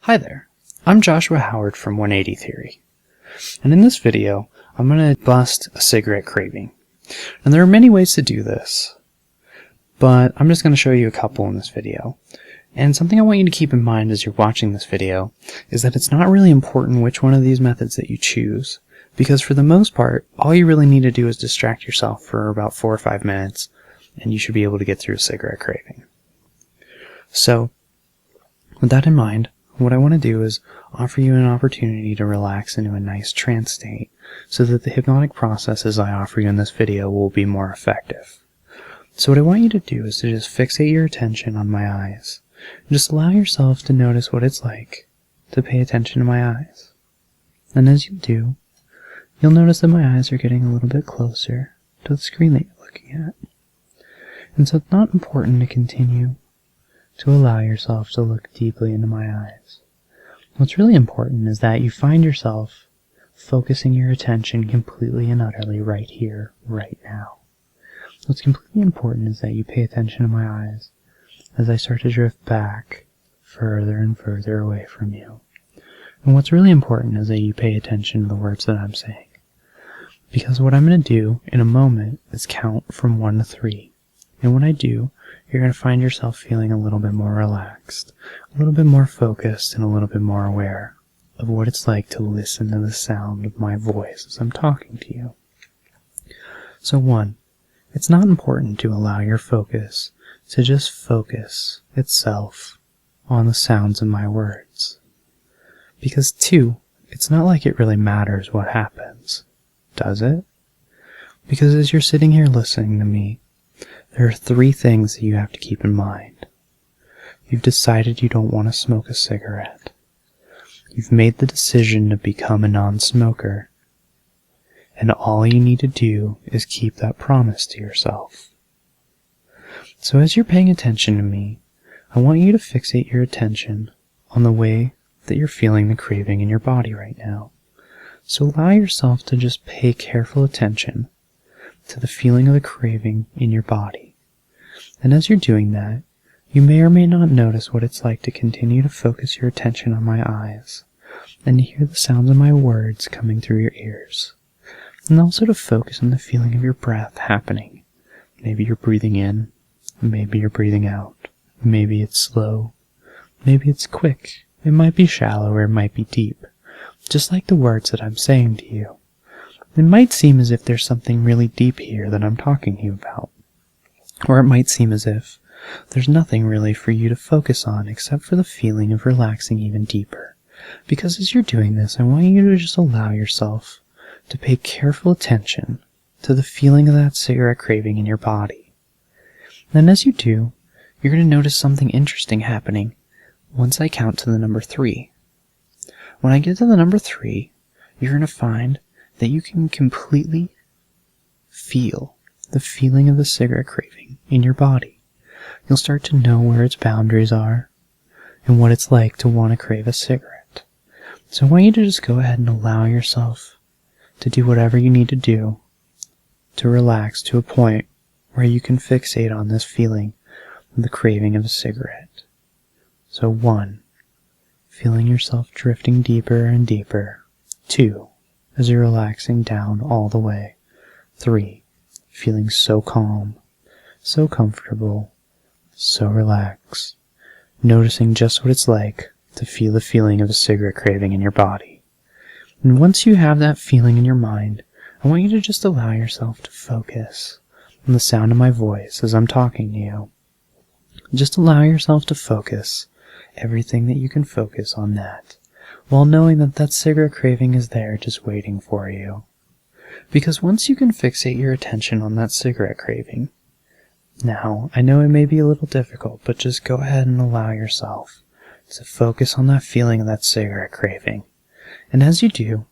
Hi there, I'm Joshua Howard from 180 Theory, and in this video I'm going to bust a cigarette craving. And there are many ways to do this, but I'm just going to show you a couple in this video. And something I want you to keep in mind as you're watching this video is that it's not really important which one of these methods that you choose, because for the most part, all you really need to do is distract yourself for about 4 or 5 minutes, and you should be able to get through a cigarette craving. So, with that in mind, what I want to do is offer you an opportunity to relax into a nice trance state so that the hypnotic processes I offer you in this video will be more effective. So what I want you to do is to just fixate your attention on my eyes. And just allow yourself to notice what it's like to pay attention to my eyes. And as you do, you'll notice that my eyes are getting a little bit closer to the screen that you're looking at. And so it's not important to continue to allow yourself to look deeply into my eyes. What's really important is that you find yourself focusing your attention completely and utterly right here, right now. What's completely important is that you pay attention to my eyes as I start to drift back further and further away from you. And what's really important is that you pay attention to the words that I'm saying. Because what I'm going to do in a moment is count from 1 to 3. And when I do, you're going to find yourself feeling a little bit more relaxed, a little bit more focused, and a little bit more aware of what it's like to listen to the sound of my voice as I'm talking to you. So 1, it's not important to allow your focus to just focus itself on the sounds of my words. Because 2, it's not like it really matters what happens, does it? Because as you're sitting here listening to me, there are 3 things that you have to keep in mind. You've decided you don't want to smoke a cigarette. You've made the decision to become a non-smoker. And all you need to do is keep that promise to yourself. So as you're paying attention to me, I want you to fixate your attention on the way that you're feeling the craving in your body right now. So allow yourself to just pay careful attention to the feeling of the craving in your body. And as you're doing that, you may or may not notice what it's like to continue to focus your attention on my eyes and to hear the sounds of my words coming through your ears. And also to focus on the feeling of your breath happening. Maybe you're breathing in, maybe you're breathing out, maybe it's slow, maybe it's quick, it might be shallow or it might be deep, just like the words that I'm saying to you. It might seem as if there's something really deep here that I'm talking to you about. Or it might seem as if there's nothing really for you to focus on except for the feeling of relaxing even deeper. Because as you're doing this, I want you to just allow yourself to pay careful attention to the feeling of that cigarette craving in your body. And as you do, you're going to notice something interesting happening once I count to the number 3. When I get to the number 3, you're going to find that you can completely feel the feeling of the cigarette craving in your body. You'll start to know where its boundaries are and what it's like to want to crave a cigarette. So I want you to just go ahead and allow yourself to do whatever you need to do to relax to a point where you can fixate on this feeling of the craving of a cigarette. So 1, feeling yourself drifting deeper and deeper. 2, as you're relaxing down all the way. 3, feeling so calm, so comfortable, so relaxed, noticing just what it's like to feel the feeling of a cigarette craving in your body. And once you have that feeling in your mind, I want you to just allow yourself to focus on the sound of my voice as I'm talking to you. Just allow yourself to focus everything that you can focus on that, while knowing that that cigarette craving is there just waiting for you. Because once you can fixate your attention on that cigarette craving, now, I know it may be a little difficult, but just go ahead and allow yourself to focus on that feeling of that cigarette craving. And as you do,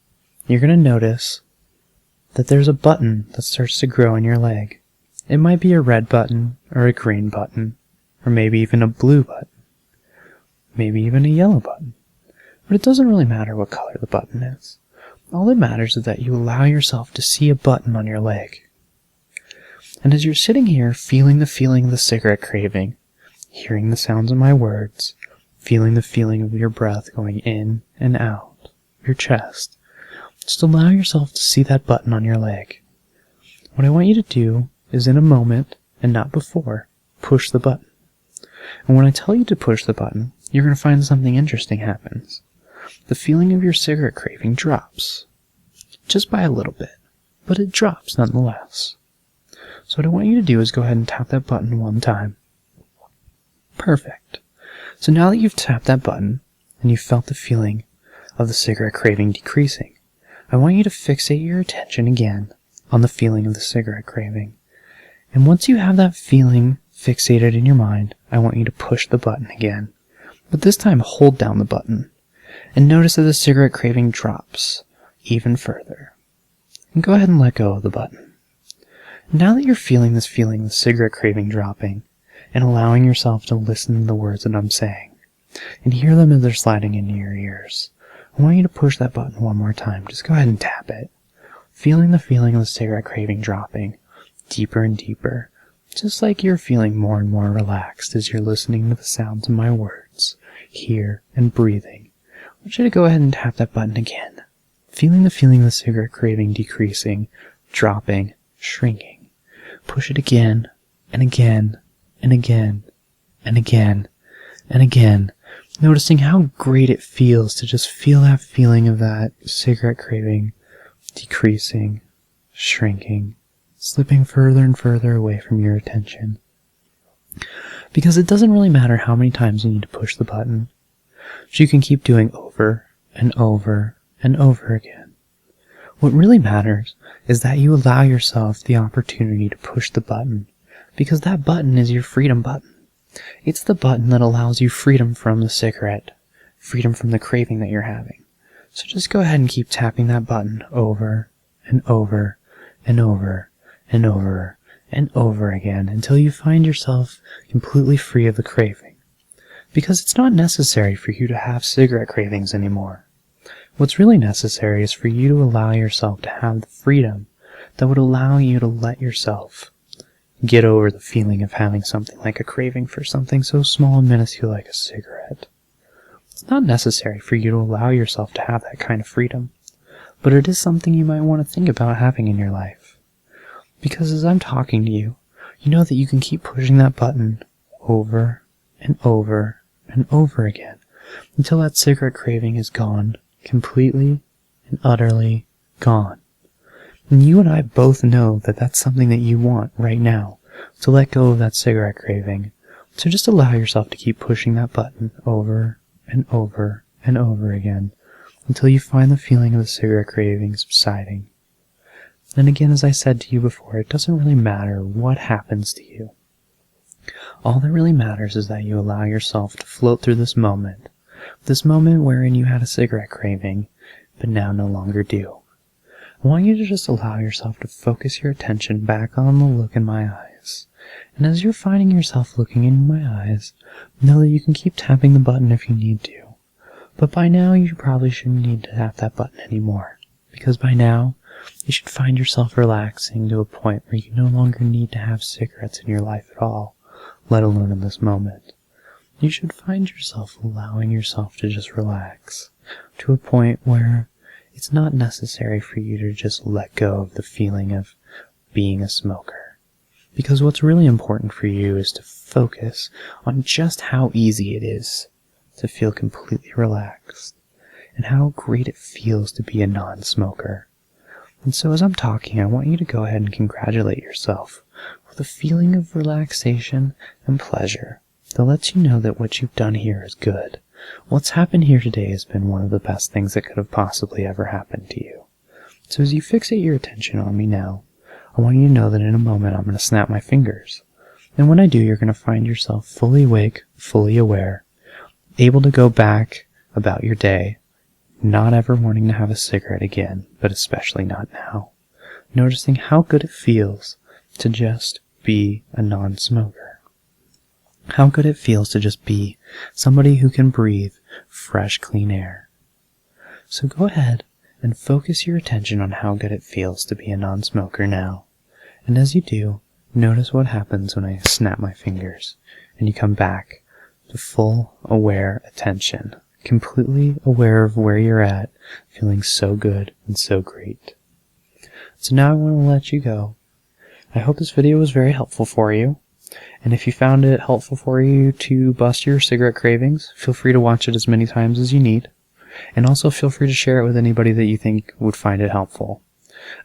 you're going to notice that there's a button that starts to grow in your leg. It might be a red button, or a green button, or maybe even a blue button, maybe even a yellow button. But it doesn't really matter what color the button is. All that matters is that you allow yourself to see a button on your leg. And as you're sitting here feeling the feeling of the cigarette craving, hearing the sounds of my words, feeling the feeling of your breath going in and out of your chest. Just allow yourself to see that button on your leg. What I want you to do is, in a moment, and not before, push the button. And when I tell you to push the button, you're going to find something interesting happens. The feeling of your cigarette craving drops. Just by a little bit, but it drops nonetheless. So what I want you to do is go ahead and tap that button one time. Perfect. So now that you've tapped that button, and you've felt the feeling of the cigarette craving decreasing, I want you to fixate your attention again on the feeling of the cigarette craving. And once you have that feeling fixated in your mind, I want you to push the button again. But this time, hold down the button. And notice that the cigarette craving drops even further. And go ahead and let go of the button. Now that you're feeling this feeling of the cigarette craving dropping, and allowing yourself to listen to the words that I'm saying, and hear them as they're sliding into your ears, I want you to push that button one more time. Just go ahead and tap it. Feeling the feeling of the cigarette craving dropping deeper and deeper, just like you're feeling more and more relaxed as you're listening to the sounds of my words, here and breathing. I want you to go ahead and tap that button again. Feeling the feeling of the cigarette craving decreasing, dropping, shrinking. Push it again, and again, and again, and again, and again. Noticing how great it feels to just feel that feeling of that cigarette craving decreasing, shrinking, slipping further and further away from your attention. Because it doesn't really matter how many times you need to push the button, which you can keep doing over and over and over again. What really matters is that you allow yourself the opportunity to push the button, because that button is your freedom button. It's the button that allows you freedom from the cigarette, freedom from the craving that you're having. So just go ahead and keep tapping that button over and over and over and over and over again until you find yourself completely free of the craving. Because it's not necessary for you to have cigarette cravings anymore. What's really necessary is for you to allow yourself to have the freedom that would allow you to let yourself get over the feeling of having something like a craving for something so small and minuscule like a cigarette. It's not necessary for you to allow yourself to have that kind of freedom, but it is something you might want to think about having in your life. Because as I'm talking to you, you know that you can keep pushing that button over and over and over again until that cigarette craving is gone, completely and utterly gone. And you and I both know that that's something that you want right now, to let go of that cigarette craving. So just allow yourself to keep pushing that button over and over and over again until you find the feeling of the cigarette craving subsiding. And again, as I said to you before, it doesn't really matter what happens to you. All that really matters is that you allow yourself to float through this moment wherein you had a cigarette craving, but now no longer do. I want you to just allow yourself to focus your attention back on the look in my eyes. And as you're finding yourself looking in my eyes, know that you can keep tapping the button if you need to. But by now, you probably shouldn't need to tap that button anymore. Because by now, you should find yourself relaxing to a point where you no longer need to have cigarettes in your life at all, let alone in this moment. You should find yourself allowing yourself to just relax to a point where it's not necessary for you to just let go of the feeling of being a smoker. Because what's really important for you is to focus on just how easy it is to feel completely relaxed and how great it feels to be a non-smoker. And so as I'm talking, I want you to go ahead and congratulate yourself with a feeling of relaxation and pleasure that lets you know that what you've done here is good. What's happened here today has been one of the best things that could have possibly ever happened to you. So as you fixate your attention on me now, I want you to know that in a moment I'm going to snap my fingers. And when I do, you're going to find yourself fully awake, fully aware, able to go back about your day, not ever wanting to have a cigarette again, but especially not now. Noticing how good it feels to just be a non-smoker. How good it feels to just be somebody who can breathe fresh, clean air. So go ahead and focus your attention on how good it feels to be a non-smoker now. And as you do, notice what happens when I snap my fingers and you come back to full aware attention, completely aware of where you're at, feeling so good and so great. So now I want to let you go. I hope this video was very helpful for you. And if you found it helpful for you to bust your cigarette cravings, feel free to watch it as many times as you need. And also feel free to share it with anybody that you think would find it helpful.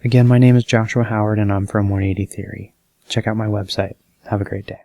Again, my name is Joshua Howard and I'm from 180 Theory. Check out my website. Have a great day.